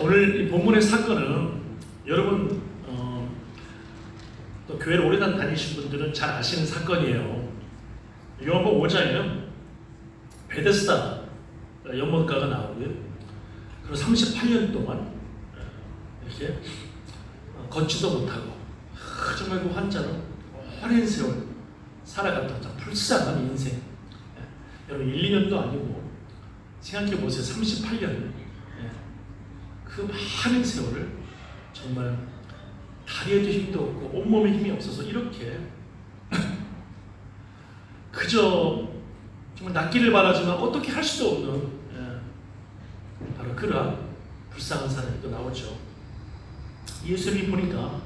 오늘 이 본문의 사건은 여러분 또 교회를 오래 다니신 분들은 잘 아시는 사건이에요. 요한복음 5장에는 베데스다 연못가가 나오고요. 그리고 38년 동안 이렇게 걷지도 못하고 정말 그 환자는 오랜 세월 살아갔던 불쌍한 인생. 여러분 1, 2년도 아니고 생각해 보세요. 38년 그 많은 세월을 정말 다리에도 힘도 없고 온몸에 힘이 없어서 이렇게 그저 정말 낫기를 바라지만 어떻게 할 수도 없는 바로 그러한 불쌍한 사람이 또 나오죠. 예수님이 보니까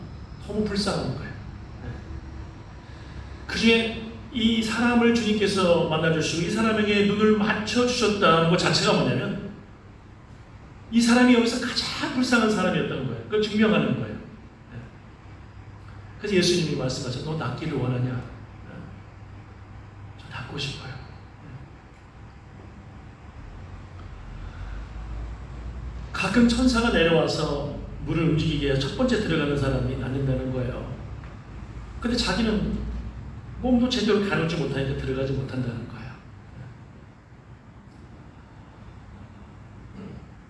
너무 불쌍한 거예요. 그 중에 이 사람을 주님께서 만나주시고 이 사람에게 눈을 맞춰주셨다는 것 자체가 뭐냐면 이 사람이 여기서 가장 불쌍한 사람이었다는 거예요. 그걸 증명하는 거예요. 그래서 예수님이 말씀하셔서 너 낫기를 원하냐? 저 낫고 싶어요. 가끔 천사가 내려와서 물을 움직이게 해서 첫 번째 들어가는 사람이 낫는다는 거예요. 근데 자기는 몸도 제대로 가누지 못하니까 들어가지 못한다는 거예요.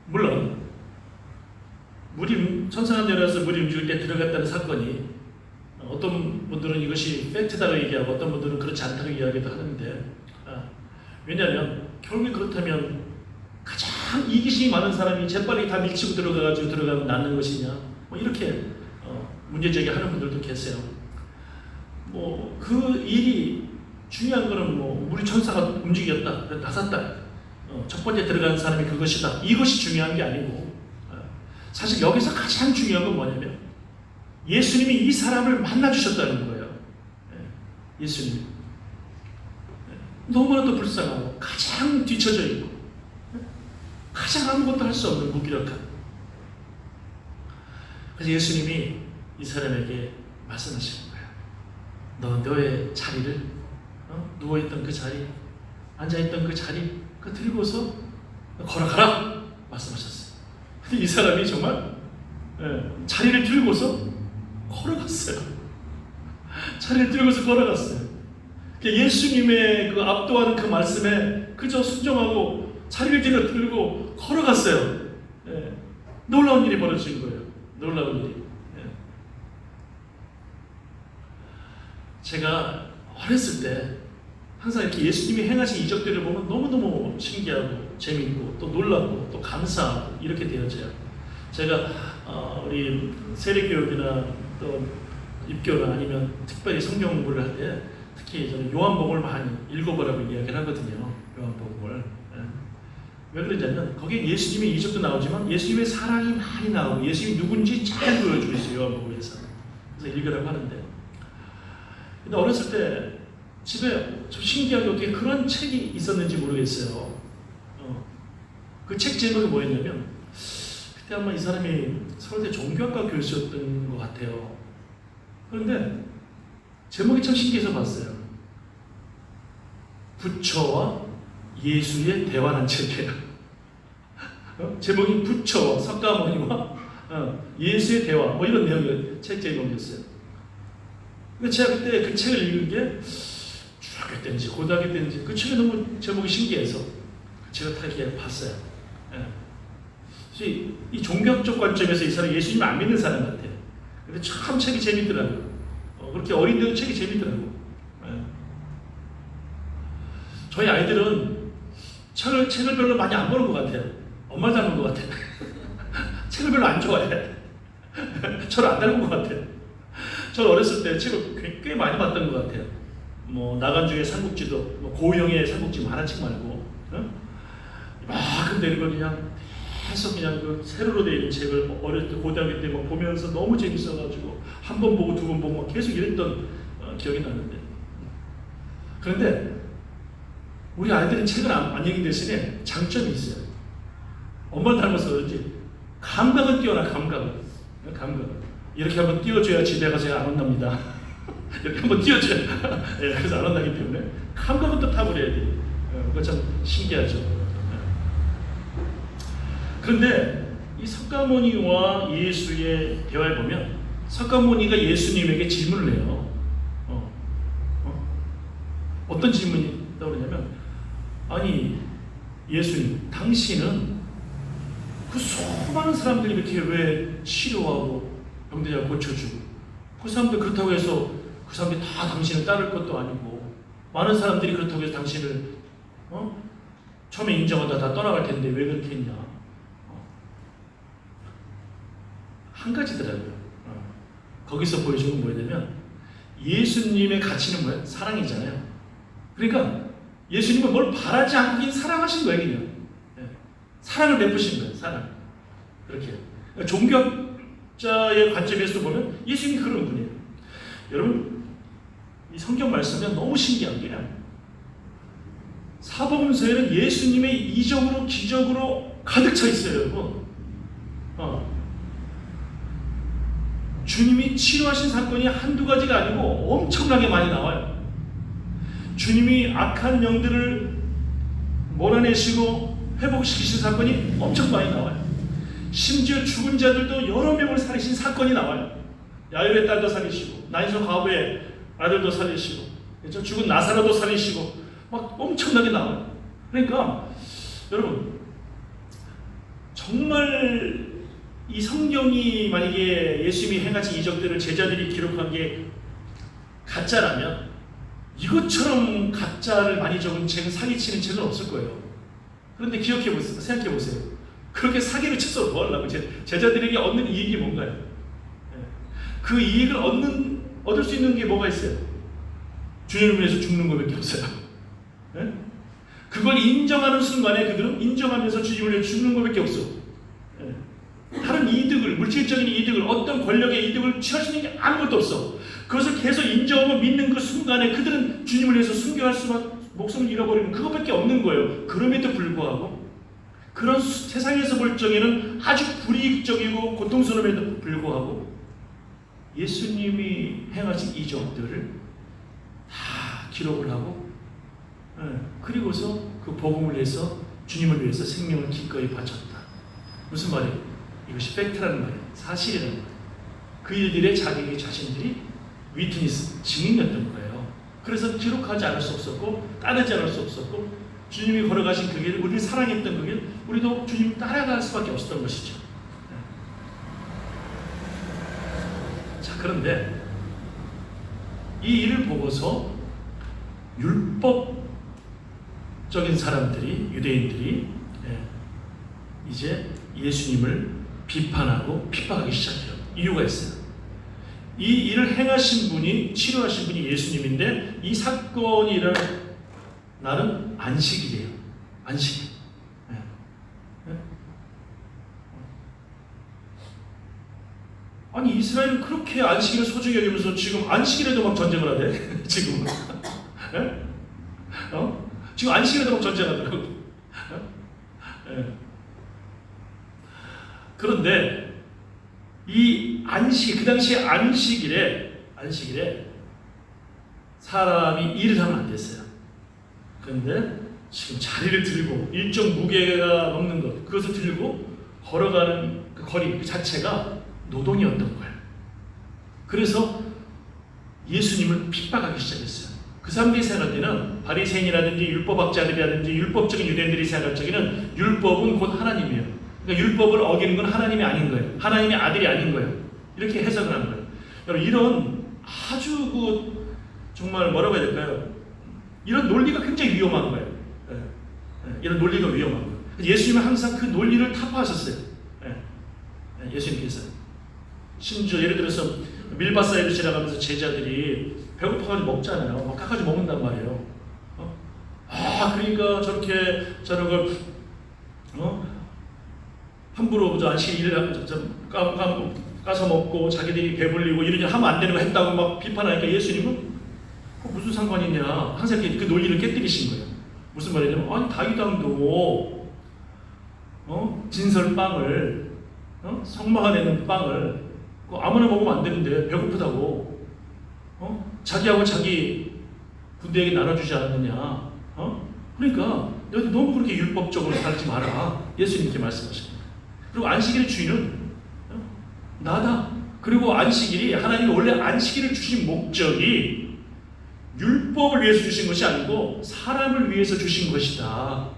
물론 천사가 내려와서 물이 움직일 때 들어갔다는 사건이 어떤 분들은 이것이 팩트다고 얘기하고 어떤 분들은 그렇지 않다고 이야기도 하는데 왜냐하면 결국에 그렇다면 가장 이기심이 많은 사람이 재빨리 다 밀치고 들어가가지고 들어가면 낫는 것이냐 뭐 이렇게 문제제기하는 분들도 계세요. 뭐 그 일이 중요한 거는 뭐 우리 천사가 움직였다 나섰다 첫 번째 들어가는 사람이 그것이다 이것이 중요한 게 아니고 사실 여기서 가장 중요한 건 뭐냐면 예수님이 이 사람을 만나주셨다는 거예요. 예수님 너무나도 불쌍하고 가장 뒤처져 있고 가장 아무것도 할 수 없는 무기력한. 그래서 예수님이 이 사람에게 말씀하시는 거예요. 너의 자리를 누워있던 그 자리 앉아있던 그 자리 그 들고서 걸어가라 말씀하셨어요. 근데 이 사람이 정말 자리를 들고서 걸어갔어요. 자리를 들고서 걸어갔어요. 예수님의 그 압도하는 그 말씀에 그저 순종하고 자리를 들고 걸어갔어요. 놀라운 일이 벌어진 거예요. 놀라운 일이. 제가 어렸을 때 항상 이렇게 예수님이 행하신 이적들을 보면 너무너무 신기하고 재미있고 또 놀랍고 또 감사하고 이렇게 되어져요. 제가 우리 세례교육이나 또 입교나 아니면 특별히 성경 공부를 할 때 특히 저는 요한복음을 많이 읽어보라고 이야기를 하거든요. 요한복음을. 왜 그러냐면 거기에 예수님의 이적도 나오지만 예수님의 사랑이 많이 나오고 예수님이 누군지 잘 보여주고 있어요. 요한복음에서. 그래서 읽으라고 하는데 근데 어렸을 때 집에 좀 신기하게 어떻게 그런 책이 있었는지 모르겠어요. 그 책 제목이 뭐였냐면 그때 아마 이 사람이 서울대 종교학과 교수였던 것 같아요. 그런데 제목이 참 신기해서 봤어요. 부처와 예수의 대화라는 책이에요. 제목이 부처와 석가모니와 예수의 대화 뭐 이런 내용의 책 제목이었어요. 근데 제가 그때 그 책을 읽은 게 중학교 때인지 고등학교 때인지 그 책이 너무 제목이 신기해서 제가 다 이렇게 봤어요. 이 종교학적 관점에서 이 사람이 예수님을 안 믿는 사람 같아요. 근데 참 책이 재밌더라고요. 그렇게 어린데도 책이 재밌더라고요. 저희 아이들은 책을 별로 많이 안 보는 것 같아요. 엄마 닮은 것 같아요. 책을 별로 안 좋아해. 저를 안 닮은 것 같아요. 저는 어렸을 때 책을 꽤 많이 봤던 것 같아요. 뭐 나간중의 삼국지도 뭐 고영의 삼국지 만화책 말고 근데 이걸 그냥 계속 그냥 그 세로로 되어 있는 책을 어릴 때 고등학교 때 막 보면서 너무 재밌어가지고 한 번 보고 두 번 보고 막 계속 이랬던 기억이 나는데 그런데 우리 아이들은 책을 안 읽는 대신에 장점이 있어요. 엄마를 닮아서 그런지 감각은 뛰어나. 감각은 이렇게 한번 띄워줘야 집에 가서 안 혼납니다. 이렇게 한번 띄워줘야 그래서 안 혼나기 때문에 감각은 또 타버려야 돼요. 그거 참 신기하죠. 그런데 이 석가모니와 예수의 대화를 보면 석가모니가 예수님에게 질문을 해요. 어떤 질문이 떠오르냐면, 아니 예수님, 당신은 그 수많은 사람들이 이렇게 왜 치료하고 병들자고 고쳐주고, 그 사람들 그렇다고 해서 그 사람들이 다 당신을 따를 것도 아니고, 많은 사람들이 그렇다고 해서 당신을 처음에 인정하다 다 떠나갈 텐데 왜 그렇게 했냐. 한 가지더라고요. 거기서 보여주는 건 뭐냐면, 예수님의 가치는 뭐예요? 사랑이잖아요. 그러니까 예수님은 뭘 바라지 않고 그냥 사랑하신 거예요. 그냥 사랑을 베푸신 거예요. 사랑. 그렇게 종교학자의 관점에서 보면 예수님이 그런 분이에요. 여러분, 이 성경 말씀은 너무 신기한 게, 사복음서에는 예수님의 이적으로 기적으로 가득 차 있어요. 여러분. 주님이 치료하신 사건이 한두 가지가 아니고 엄청나게 많이 나와요. 주님이 악한 영들을 몰아내시고 회복시키신 사건이 엄청 많이 나와요. 심지어 죽은 자들도 여러 명을 살리신 사건이 나와요. 야일의 딸도 살리시고, 나인서 과부의 아들도 살리시고, 죽은 나사로도 살리시고, 막 엄청나게 나와요. 그러니까 여러분, 정말 이 성경이 만약에 예수님이 행하신 이적들을 제자들이 기록한 게 가짜라면, 이것처럼 가짜를 많이 적은 책은, 사기치는 책은 없을 거예요. 그런데 기억해보세요. 생각해보세요. 그렇게 사기를 쳐서 뭐 하려고? 제자들에게 얻는 이익이 뭔가요? 그 이익을 얻을 수 있는 게 뭐가 있어요? 주님을 위해서 죽는 것밖에 없어요. 그걸 인정하는 순간에 그들은 인정하면서 주님을 위해 죽는 것밖에 없어. 다른 이득을, 물질적인 이득을, 어떤 권력의 이득을 취할 수 있는 게 아무것도 없어. 그것을 계속 인정하고 믿는 그 순간에 그들은 주님을 위해서 순교할 수밖에, 목숨을 잃어버리는 그것밖에 없는 거예요. 그럼에도 불구하고, 그런 세상에서 볼 적에는 아주 불이익적이고 고통스러움에도 불구하고 예수님이 행하신 이적들을 다 기록을 하고, 그리고서 그 복음을 위해서, 주님을 위해서 생명을 기꺼이 바쳤다. 무슨 말이에요? 이것이 팩트라는 말이에요. 사실이라는 말이에요. 그 일들의 자기 자신들이 위트니스, 증인이었던 거예요. 그래서 기록하지 않을 수 없었고, 따르지 않을 수 없었고, 주님이 걸어가신 그 길, 우리를 사랑했던 그 길, 우리도 주님 따라갈 수밖에 없었던 것이죠. 자, 그런데 이 일을 보고서 율법적인 사람들이, 유대인들이 이제 예수님을 비판하고 핍박하기 시작해요. 이유가 있어요. 이 일을 행하신 분이, 치료하신 분이 예수님인데, 이 사건이 일어난 날은 안식일이에요. 안식일. 아니, 이스라엘은 그렇게 안식일을 소중히 여기면서 지금 안식일에도 막 전쟁을 하대. 지금은. 지금 안식일에도 막 전쟁하더라고. 그런데 이 안식, 그 당시에 안식일에 사람이 일을 하면 안 됐어요. 그런데 지금 자리를 들고 일정 무게가 넘는 것, 그것을 들고 걸어가는 그 거리 그 자체가 노동이었던 거예요. 그래서 예수님을 핍박하기 시작했어요. 그 사람들이 생각할 때는, 바리새인이라든지 율법학자들이라든지 율법적인 유대인들이 생각할 적에는 율법은 곧 하나님이에요. 그러니까 율법을 어기는 건 하나님이 아닌 거예요. 하나님의 아들이 아닌 거예요. 이렇게 해석을 하는 거예요. 여러분, 이런 아주 정말 뭐라고 해야 될까요? 이런 논리가 굉장히 위험한 거예요. 이런 논리가 위험한 거예요. 예수님은 항상 그 논리를 타파하셨어요. 예수님께서. 심지어 예를 들어서 밀밭 사이를 지나가면서 제자들이 배고파가지고 먹잖아요. 막 깎아가지고 먹는단 말이에요. 그러니까 저렇게 저런 걸 함부로 안식일 일을 까서 먹고 자기들이 배불리고 이런 일 하면 안 되는 거 했다고 막 비판하니까 예수님은 무슨 상관이냐, 항상 그 논리를 깨뜨리신 거예요. 무슨 말이냐면, 아니 다윗 왕도 진설빵을 성막안에 빵을 아무나 먹으면 안 되는데 배고프다고 자기하고 자기 군대에게 나눠주지 않았느냐. 그러니까 너도 너무 그렇게 율법적으로 살지 마라. 예수님께 말씀하십니다. 그리고 안식일의 주인은 나다. 그리고 안식일이 하나님이 원래 안식일을 주신 목적이 율법을 위해서 주신 것이 아니고 사람을 위해서 주신 것이다.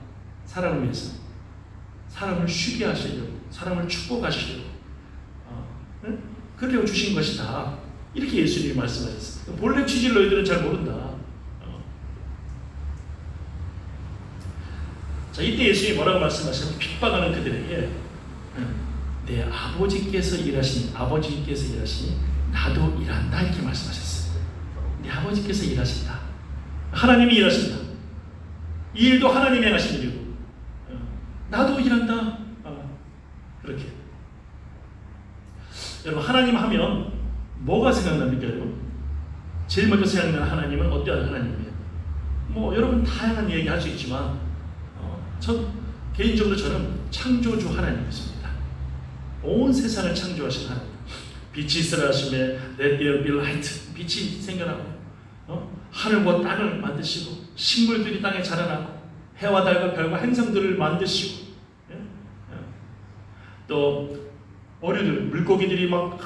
사람을 위해서. 사람을 쉬게 하시려고, 사람을 축복하시려고, 그러려고 주신 것이다. 이렇게 예수님이 말씀하셨어요. 본래 취지를 너희들은 잘 모른다. 자, 이때 예수님이 뭐라고 말씀하시냐면 핍박하는 그들에게 내 아버지께서 일하시니 나도 일한다 이렇게 말씀하셨어요. 내 아버지께서 일하신다. 하나님이 일하신다. 이 일도 하나님이 행하신 일이고 나도 일한다. 그렇게. 여러분, 하나님 하면 뭐가 생각납니까, 여러분? 제일 먼저 생각나는 하나님은 어떠한 하나님이에요? 뭐 여러분 다양한 이야기 할 수 있지만 개인적으로 저는 창조주 하나님이십니다. 온 세상을 창조하신 하나님. 빛이 있으라 하심에 Let there be light. 빛이 생겨나고 하늘과 땅을 만드시고 식물들이 땅에 자라나고 해와 달과 별과 행성들을 만드시고 또 어류들, 물고기들이 막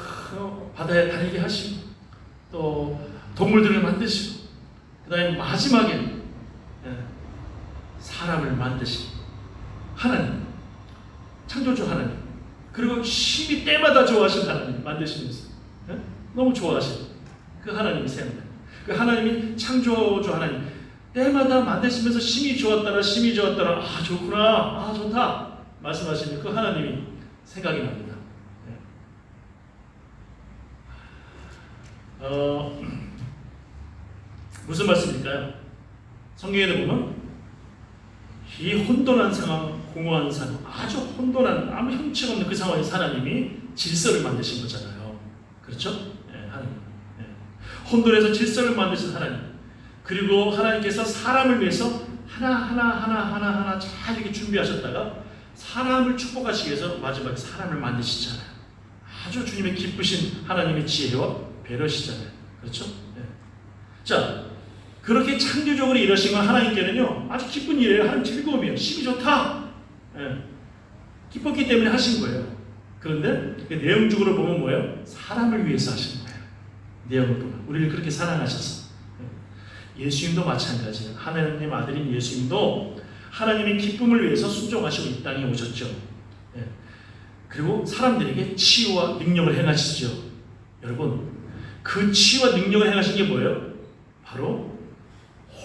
바다에 다니게 하시고 또 동물들을 만드시고 그 다음에 마지막에 사람을 만드신 하나님, 창조주 하나님, 그리고 심히 때마다 좋아하신 하나님 만드시면서 너무 좋아하신 그 하나님이 생각나요. 그 하나님이 창조주 하나님, 때마다 만드시면서 심히 좋았더라 아 좋구나, 아 좋다 말씀하시는 그 하나님이 생각이 납니다. 무슨 말씀일까요? 성경에 보면 이 혼돈한 상황, 공허한 상황, 아주 혼돈한 아무 형체가 없는 그 상황에서 하나님이 질서를 만드신 거잖아요. 그렇죠? 하나님. 혼돈에서 질서를 만드신 하나님. 그리고 하나님께서 사람을 위해서 하나 잘 이렇게 준비하셨다가 사람을 축복하시기 위해서 마지막에 사람을 만드시잖아요. 아주 주님의 기쁘신 하나님의 지혜와 배려시잖아요. 그렇죠? 자, 그렇게 창조적으로 이러신 건 하나님께는요 아주 기쁜 일이에요. 하나님 즐거움이에요. 심히 좋다. 기뻤기 때문에 하신 거예요. 그런데 그 내용적으로 보면 뭐예요? 사람을 위해서 하신 거예요. 내용을 보면 우리를 그렇게 사랑하셔서. 예수님도 마찬가지예요. 하나님 아들인 예수님도 하나님의 기쁨을 위해서 순종하시고 이 땅에 오셨죠. 그리고 사람들에게 치유와 능력을 행하시죠. 여러분, 그 치유와 능력을 행하신 게 뭐예요? 바로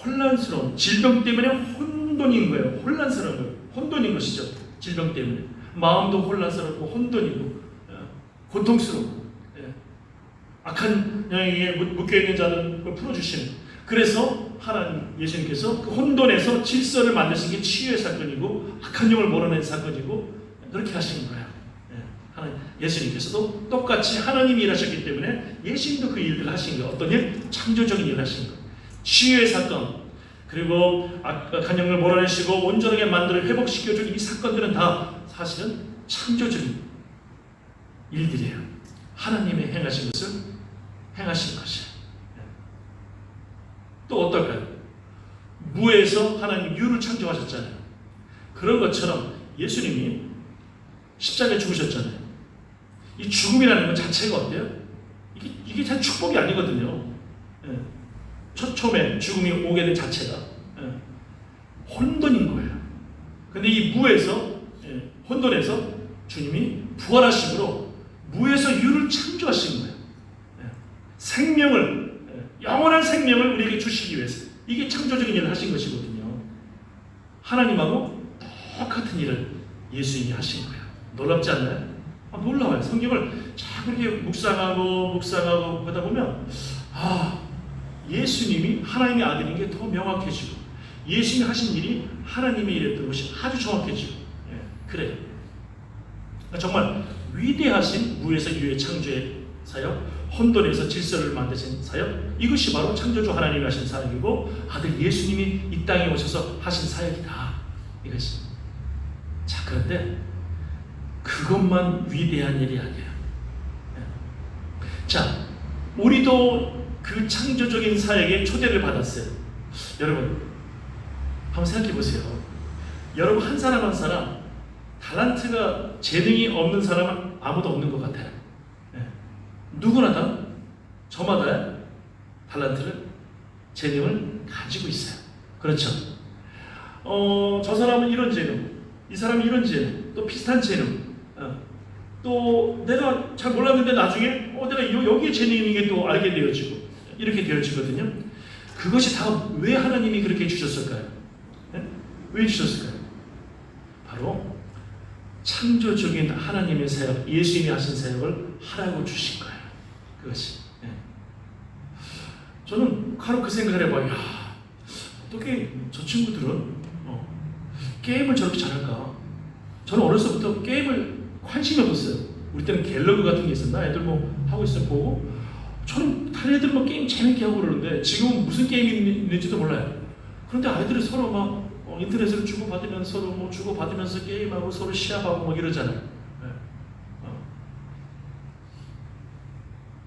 혼란스러운 질병 때문에 혼돈인 거예요. 혼란스러운 거예요. 혼돈인 것이죠. 질병 때문에 마음도 혼란스럽고 혼돈이고 고통스럽고 악한 영향에 묶여있는 자들을 풀어주시는. 그래서 하나님 예수님께서 그 혼돈에서 질서를 만드신 게 치유의 사건이고 악한 영을 몰아낸 사건이고 그렇게 하시는 거예요. 하나님 예수님께서도 똑같이 하나님이 일하셨기 때문에 예수님도 그 일들을 하신 거예요. 어떤 일? 창조적인 일을 하신 거예요. 치유의 사건, 그리고 악한 영을 몰아내시고 온전하게 만들어 회복시켜준 이 사건들은 다 사실은 창조적인 일들이에요. 하나님의 행하신 것을 행하신 것이에요. 또 어떨까요? 무에서 하나님이 유를 창조하셨잖아요. 그런 것처럼 예수님이 십자가에 죽으셨잖아요. 이 죽음이라는 것 자체가 어때요? 이게 잘 축복이 아니거든요. 처음에 죽음이 오게 된 자체가 혼돈인 거예요. 근데 이 무에서 혼돈에서 주님이 부활하심으로 무에서 유를 창조하신 거예요. 생명을, 영원한 생명을 우리에게 주시기 위해서. 이게 창조적인 일을 하신 것이거든요. 하나님하고 똑같은 일을 예수님이 하신 거예요. 놀랍지 않나요? 놀라워요. 성경을 자꾸 이렇게 묵상하고 그러다 보면 예수님이 하나님의 아들인 게 더 명확해지고 예수님이 하신 일이 하나님의 일이었던 것이 아주 정확해지고 그래요. 정말 위대하신 무에서 유의 창조의 사역, 혼돈에서 질서를 만드신 사역, 이것이 바로 창조주 하나님이 하신 사역이고 아들 예수님이 이 땅에 오셔서 하신 사역이다. 이것이. 자, 그런데 그것만 위대한 일이 아니에요. 자, 우리도 그 창조적인 사역에 초대를 받았어요. 여러분, 한번 생각해 보세요. 여러분 한 사람 한 사람 달란트가 재능이 없는 사람은 아무도 없는 것 같아요. 예. 누구나 다 저마다 달란트를 재능을 가지고 있어요. 그렇죠. 저 사람은 이런 재능, 이 사람이 이런 재능, 또 비슷한 재능, 또 내가 잘 몰랐는데 나중에 내가 여기에 재능이 있는 게 또 알게 되어지고 이렇게 되어지거든요. 그것이 다 왜 하나님이 그렇게 주셨을까요? 네? 왜 주셨을까요? 바로 창조적인 하나님의 사역, 예수님이 하신 사역을 하라고 주신 거예요. 그것이. 네. 저는 바로 그 생각을 해봐요. 야, 어떻게 저 친구들은 게임을 저렇게 잘할까? 저는 어렸을 때부터 게임을 관심이 없었어요. 우리 때는 갤러그 같은 게 있었나? 애들 뭐 하고 있어 보고 저는 다른 애들 뭐 게임 재밌게 하고 그러는데 지금은 무슨 게임이 있는지도 몰라요. 그런데 아이들이 서로 막 인터넷을 주고받으면서 서로 뭐 주고받으면서 게임하고 서로 시합하고 뭐 이러잖아요. 네.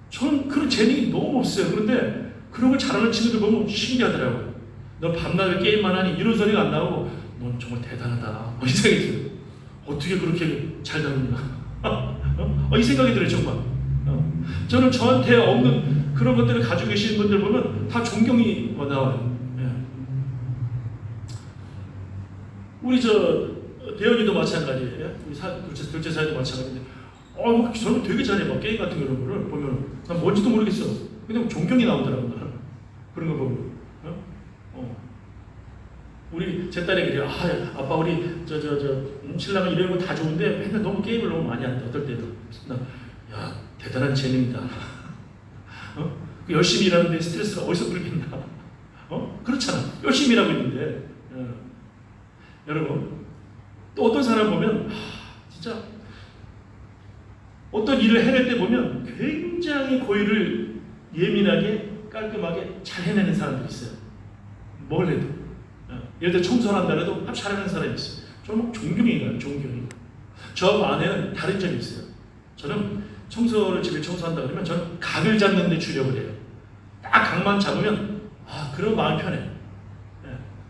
저는 그런 재능이 너무 없어요. 그런데 그런 걸 잘하는 친구들 보면 신기하더라고요. 너 밤낮에 게임만 하니 이런 소리가 안 나오고 넌 정말 대단하다. 이 생각이 들어요. 어떻게 그렇게 잘 다루냐. 이 생각이 들어요, 정말. 저는 저한테 없는 그런 것들을 가지고 계시는 분들 보면 다 존경이 나와요. 예. 우리 대현이도 마찬가지예요. 우리 둘째 사이도 마찬가지인데, 저는 되게 잘해. 막 게임 같은 그런 거를 보면 난 뭔지도 모르겠어. 그냥 존경이 나오더라고요. 그런 거 보면. 우리 제 딸이 그래요. 아빠 우리 신랑은 이런 거 다 좋은데 맨날 너무 게임을 너무 많이 한다. 어떨 때도. 야, 대단한 재능이다. 열심히 일하는데 스트레스가 어디서 풀겠냐? 그렇잖아. 열심히 일하고 있는데. 여러분, 또 어떤 사람 보면 진짜 어떤 일을 해낼 때 보면 굉장히 고의를 예민하게 깔끔하게 잘 해내는 사람들이 있어요. 뭘 해도. 예를 들어 청소를 한다 해도 잘하는 사람이 있어요. 저는 존경이 가요. 존경이. 저 아내는 다른 점이 있어요. 저는 청소를 집에 청소한다 그러면 저는 각을 잡는 데 주력을 해요. 딱 각만 잡으면 그런 마음이 편해요.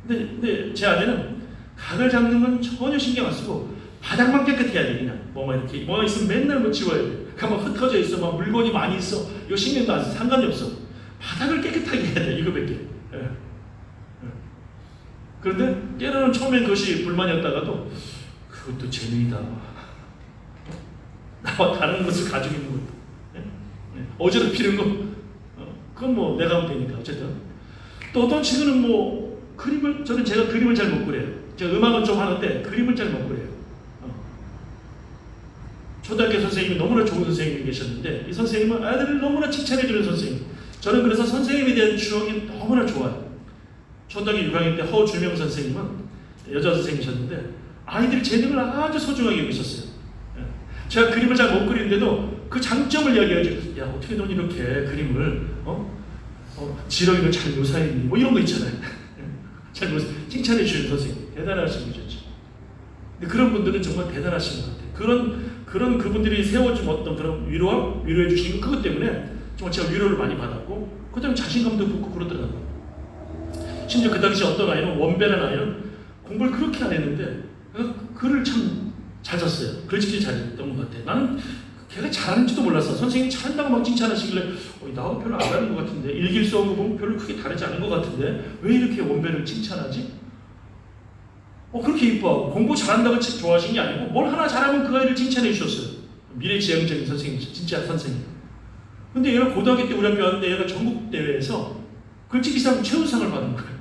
근데 제 아내는 각을 잡는 건 전혀 신경 안 쓰고 바닥만 깨끗해야 돼. 그냥 이렇게 뭐가 있으면 맨날 뭐 지워야 돼. 그냥 막 흩어져 있어, 막 물건이 많이 있어. 이거 신경도 안 써. 상관이 없어. 바닥을 깨끗하게 해야 돼. 이거밖에. 그런데 때로는 처음엔 그것이 불만이었다가도 그것도 재능이다. 나와 다른 것을 가지고 있는 것도. 어제도 피는 거, 그건 뭐 내가 하면 되니까. 어쨌든. 또 어떤 친구는 제가 그림을 잘 못 그려요. 제가 음악은 좀 하는데 그림을 잘 못 그려요. 초등학교 선생님이 너무나 좋은 선생님이 계셨는데 이 선생님은 아이들을 너무나 칭찬해주는 선생님. 저는 그래서 선생님에 대한 추억이 너무나 좋아요. 초등학교 6학년 때 허주명 선생님은 여자 선생님이셨는데 아이들이 재능을 아주 소중하게 여기셨어요. 제가 그림을 잘 못 그리는데도 그 장점을 이야기해가지고 야 어떻게 넌 이렇게 그림을 지렁이를 잘 묘사했니 뭐 이런 거 있잖아요. 잘 칭찬해 주시는 선생님 대단하신 분이셨죠. 근데 그런 분들은 정말 대단하신 것 같아요. 그런 그분들이 세워준 어떤 그런 위로해 주시는 그것 때문에 정말 제가 위로를 많이 받았고 그다음에 자신감도 붙고 그러더라고요. 심지어 그 당시 어떤 아이는 원배라는 아이는 공부를 그렇게 안 했는데 글을 참 잘 썼어요. 글짓기 잘했던 것 같아. 나는 걔가 잘하는지도 몰랐어. 선생님이 잘한다고 막 칭찬하시길래 나하고 별로 안 다른 것 같은데 일길수하고 보면 별로 크게 다르지 않은 것 같은데 왜 이렇게 원배를 칭찬하지? 그렇게 이뻐하고 공부 잘한다고 좋아하신 게 아니고 뭘 하나 잘하면 그 아이를 칭찬해 주셨어요. 미래지향적인 선생님이죠. 진짜 선생님. 근데 얘가 고등학교 때 우리 학교 왔는데 얘가 전국대회에서 글짓기상 최우상을 받은 거예요.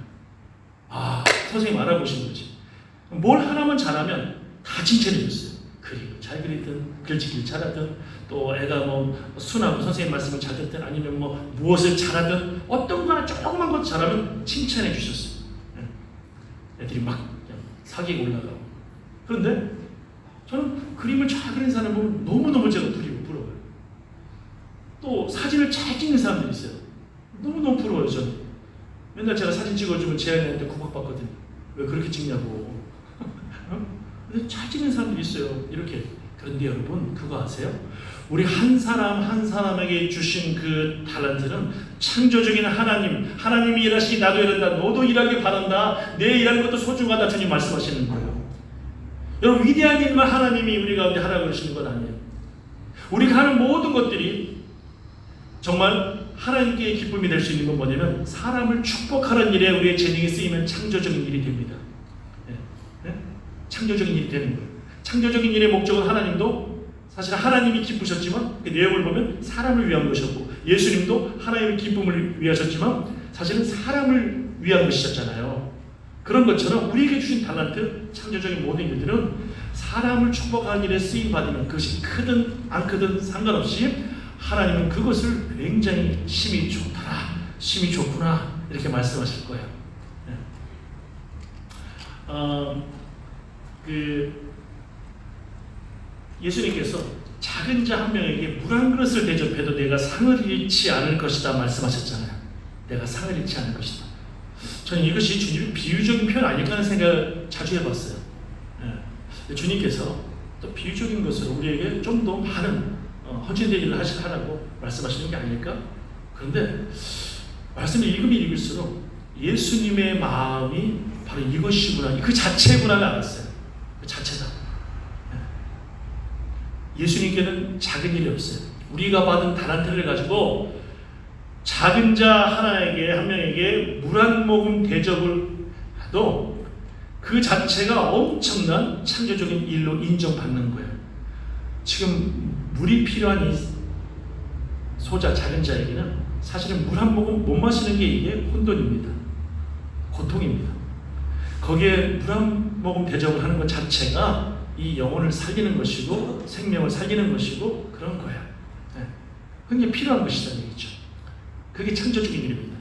선생님 알아보신 거지. 뭘 하나만 잘하면 다 칭찬해 줬어요. 그림 잘 그리든 글짓기를 잘하든 또 애가 뭐 순하고 선생님 말씀을 잘 듣든 아니면 뭐 무엇을 잘하든 어떤 거 하나 조그만 것 잘하면 칭찬해 주셨어요. 애들이 막 사기가 올라가고. 그런데 저는 그림을 잘 그리는 사람 보면 너무너무 제가 부러워요. 또 사진을 잘 찍는 사람들이 있어요. 너무너무 부러워요. 저는 맨날 제가 사진 찍어주면 재현이한테 구박받거든요. 왜 그렇게 찍냐고. 근데 잘 찍는 사람들이 있어요. 이렇게. 그런데 여러분 그거 아세요? 우리 한 사람 한 사람에게 주신 그 달란트는 창조적인 하나님이 일하시니 나도 일한다. 너도 일하길 바란다. 내 일하는 것도 소중하다. 주님 말씀하시는 거예요. 여러분, 위대한 일만 하나님이 우리 가운데 하라고 그러시는 건 아니에요. 우리가 하는 모든 것들이 정말 하나님께 기쁨이 될 수 있는 건 뭐냐면 사람을 축복하는 일에 우리의 재능이 쓰이면 창조적인 일이 됩니다. 창조적인 일이 되는 거예요. 창조적인 일의 목적은 하나님도 사실 하나님이 기쁘셨지만 그 내용을 보면 사람을 위한 것이었고, 예수님도 하나님의 기쁨을 위하셨지만 사실은 사람을 위한 것이었잖아요. 그런 것처럼 우리에게 주신 달란트, 창조적인 모든 일들은 사람을 축복하는 일에 쓰임 받으면 그것이 크든 안 크든 상관없이 하나님은 그것을 굉장히 심히 좋더라, 심히 좋구나 이렇게 말씀하실 거예요. 예수님께서 작은 자 한 명에게 물 한 그릇을 대접해도 내가 상을 잃지 않을 것이다 말씀하셨잖아요. 내가 상을 잃지 않을 것이다. 저는 이것이 주님의 비유적인 표현 아닐까 하는 생각을 자주 해봤어요. 주님께서 또 비유적인 것으로 우리에게 좀 더 많은 헌신된 일을 하라고 말씀하시는 게 아닐까? 그런데 말씀을 읽으면 읽을수록 예수님의 마음이 바로 이것이구나, 그 자체구나를 알았어요. 그 자체다. 예수님께는 작은 일이 없어요. 우리가 받은 달란트를 가지고 작은 자 하나에게, 한 명에게 물 한 모금 대접을 해도 그 자체가 엄청난 창조적인 일로 인정받는 거예요. 지금 물이 필요한 이 소자, 작은 자에게는 사실은 물 한 모금 못 마시는 게 이게 혼돈입니다. 고통입니다. 거기에 물 한 모금 대접을 하는 것 자체가 이 영혼을 살리는 것이고 생명을 살리는 것이고 그런 거예요. 그게 필요한 것이라는 얘기죠. 그게 창조적인 일입니다.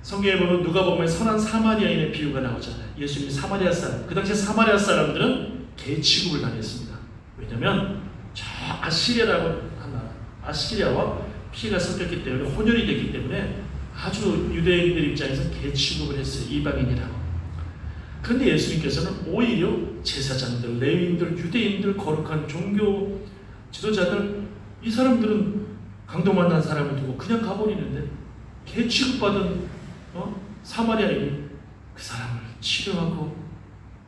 성경에 보면 누가복음에 선한 사마리아인의 비유가 나오잖아요. 예수님이 사마리아 사람, 그 당시에 사마리아 사람들은 개 취급을 당했습니다. 왜냐하면 저 아시리아라고 하나, 아시리아와 피가 섞였기 때문에, 혼혈이 됐기 때문에 아주 유대인들 입장에서 개 취급을 했어요. 이방인이라고. 그런데 예수님께서는 오히려 제사장들, 레위인들, 유대인들, 거룩한 종교 지도자들, 이 사람들은 강도 만난 사람을 두고 그냥 가버리는데 개 취급받은 사마리아인이 그 사람을 치료하고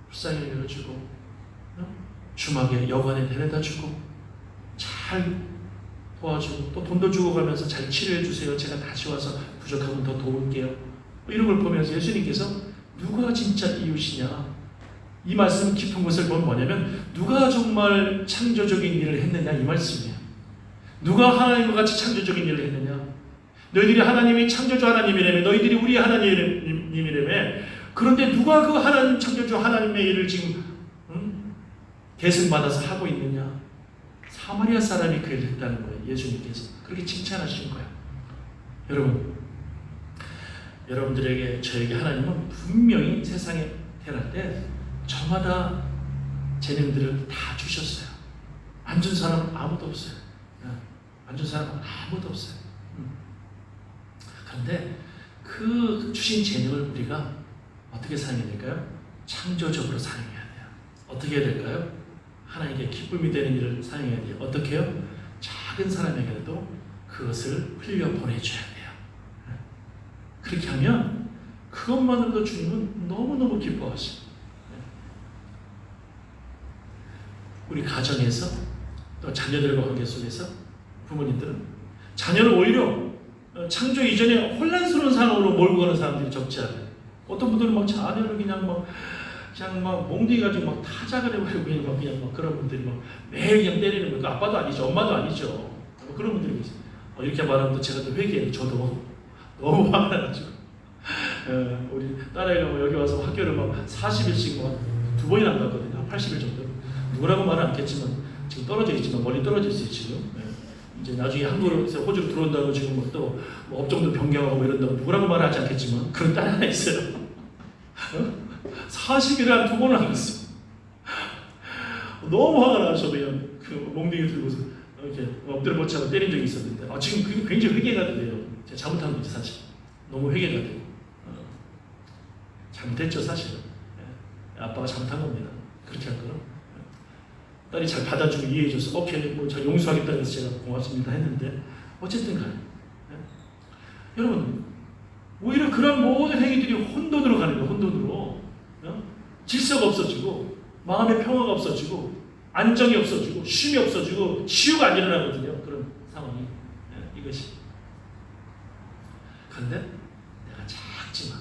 불쌍히 여겨주고 주막에 여관에 데려다주고 잘 도와주고 또 돈도 주고 가면서 잘 치료해주세요. 제가 다시 와서 부족하면 더 도울게요. 이런 걸 보면서 예수님께서 누가 진짜 이웃이냐, 이 말씀 깊은 것을 보면 뭐냐면 누가 정말 창조적인 일을 했느냐 이 말씀이에요. 누가 하나님과 같이 창조적인 일을 했느냐. 너희들이 하나님이 창조주 하나님이라며, 너희들이 우리 하나님이라며. 그런데 누가 그 하나님 창조주 하나님의 일을 지금 계승받아서 하고 있느냐. 사마리아 사람이 그 일을 했다는 거예요. 예수님께서 그렇게 칭찬하신 거예요. 여러분들에게, 저에게 하나님은 분명히 세상에 태어날 때 저마다 재능들을 다 주셨어요. 안 준 사람은 아무도 없어요. 안 준 사람은 아무도 없어요. 그런데 그 주신 재능을 우리가 어떻게 사용해야 될까요? 창조적으로 사용해야 돼요. 어떻게 해야 될까요? 하나님께 기쁨이 되는 일을 사용해야 돼요. 어떻게 해요? 작은 사람에게도 그것을 흘려 보내줘야 돼요. 그렇게 하면 그것만으로도 주님은 너무너무 기뻐하시고, 우리 가정에서 또 자녀들과 관계 속에서 부모님들은 자녀를 오히려 창조 이전에 혼란스러운 상황으로 몰고 가는 사람들이 적지 않아요. 어떤 분들은 막 자녀를 그냥 막 몽둥이가지고 막 타작을 해버리고 그냥 막 그런 분들이 막 매일 그냥 때리는 거. 아빠도 아니죠, 엄마도 아니죠. 그런 분들이 있어요. 이렇게 말하면 또 제가 또 회개해요. 저도 너무 화가 나가지고 우리 딸아이가 여기 와서 학교를 막 40일씩 막 2번이나 안 갔거든요. 한 80일 정도. 누구라고 말은 않겠지만 지금 떨어져 있지만 멀리 떨어져 있어요 지금. 이제 나중에 한국에서 호주로 들어온다고 지금 또 업종도 변경하고 이런다고 누구라고 말은 하지 않겠지만 그런 딸 하나 있어요. 40일에 한 2번을 안 갔어. 너무 화가 나서 그냥 그 몽둥이 들고서 이렇게 엎드려 뻗치고 때린 적이 있었는데 지금 그게 굉장히 회개가 돼요. 제가 잘못한 거지 사실. 너무 회개가 돼요. 잘못했죠 사실은. 아빠가 잘못한 겁니다. 그렇게 할 거는. 딸이 잘 받아주고 이해해줘서 오케이 잘 용서하겠다고 해서 제가 고맙습니다 했는데 어쨌든 간에 여러분 오히려 그런 모든 행위들이 혼돈으로 가는 거예요. 혼돈으로 질서가 없어지고 마음의 평화가 없어지고 안정이 없어지고 쉼이 없어지고 치유가 안 일어나거든요. 그런 상황이. 이것이. 그런데 내가 작지만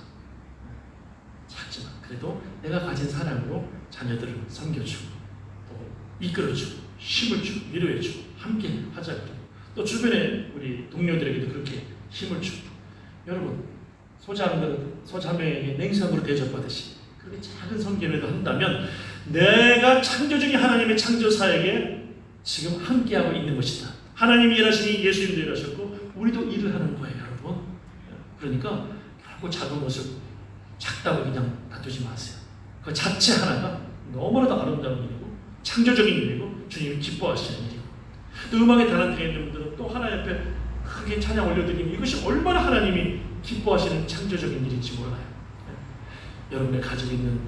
그래도 내가 가진 사랑으로 자녀들을 섬겨주고 또 이끌어주고 힘을 주고 위로해주고 함께 하자고 또 주변에 우리 동료들에게도 그렇게 힘을 주고 여러분 소자매에게 냉장고로 대접받듯이 그렇게 작은 섬김이라도 한다면 내가 창조적인 하나님의 창조사에게 지금 함께하고 있는 것이다. 하나님이 일하시니 예수님도 일하셨고 우리도 일을 하는 거예요, 여러분. 그러니까 결국 작은 것을 작다고 그냥 놔두지 마세요. 그 자체 하나가 너무나도 아름다운 일이고 창조적인 일이고 주님이 기뻐하시는 일이고 또 음악에 달란트가 있는 분들은 또 하나 옆에 크게 찬양 올려드리면 이것이 얼마나 하나님이 기뻐하시는 창조적인 일인지 몰라요. 여러분의 가지고 있는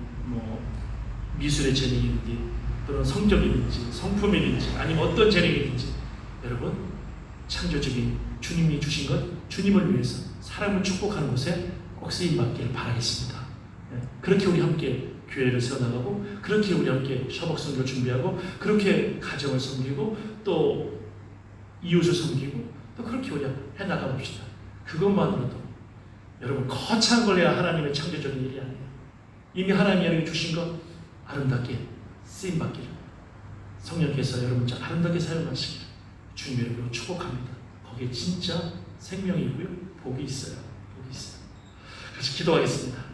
미술의 재능이든지 또는 성격이든지 성품이든지 아니면 어떤 재능이든지 여러분 창조적인 주님이 주신 것 주님을 위해서 사람을 축복하는 곳에 꼭 쓰임받기를 바라겠습니다. 그렇게 우리 함께 교회를 세워나가고 그렇게 우리 함께 셔벅선교를 준비하고 그렇게 가정을 섬기고 또 이웃을 섬기고 또 그렇게 우리 해나가 봅시다. 그것만으로도 여러분 거창한 걸 해야 하나님의 창조적인 일이 아니에요. 이미 하나님이 주신 것 아름답게 쓰임받기를 성령께서 여러분 아름답게 사용하시기를 주님의 이름으로 축복합니다. 거기에 진짜 생명이고요. 복이 있어요. 그래서 기도하겠습니다.